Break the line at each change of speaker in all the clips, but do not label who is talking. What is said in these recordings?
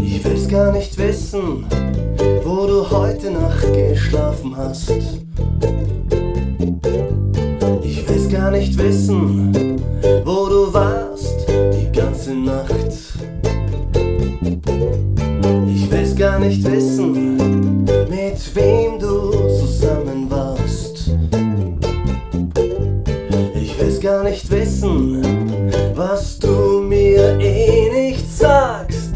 Ich will's gar nicht wissen, wo du heute Nacht geschlafen hast. Ich will's gar nicht wissen, wo du warst die ganze Nacht. Ich will's gar nicht wissen, mit wem du zusammen warst. Ich will's gar nicht wissen, was du mir eh nicht sagst.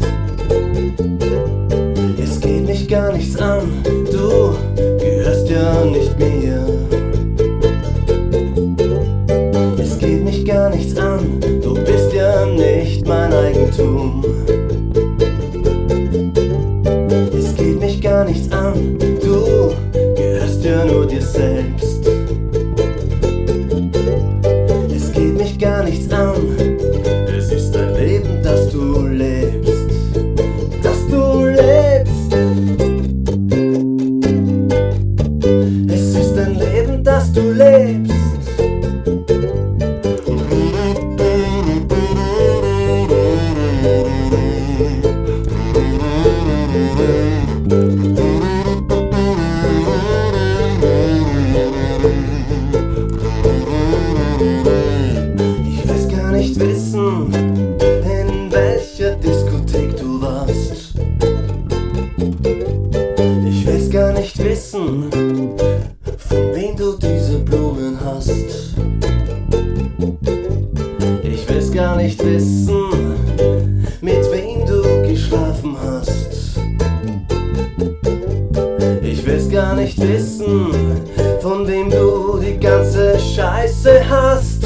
Es geht mich gar nichts an, du gehörst ja nicht mir. Es geht mich gar nichts an, du bist ja nicht mein Eigentum. Es geht mich gar nichts an, du gehörst ja nur dir selbst. Es geht mich gar nichts an, es ist dein Leben, das du lebst. Dass du lebst. Es ist dein Leben, das du lebst. Ich weiß gar nicht wissen, in welcher Diskothek du warst. Ich will's gar nicht wissen, von wem du diese Blumen hast. Ich will's gar nicht wissen, mit wem du geschlafen hast. Ich will's gar nicht wissen, von wem du die ganze Scheiße hast.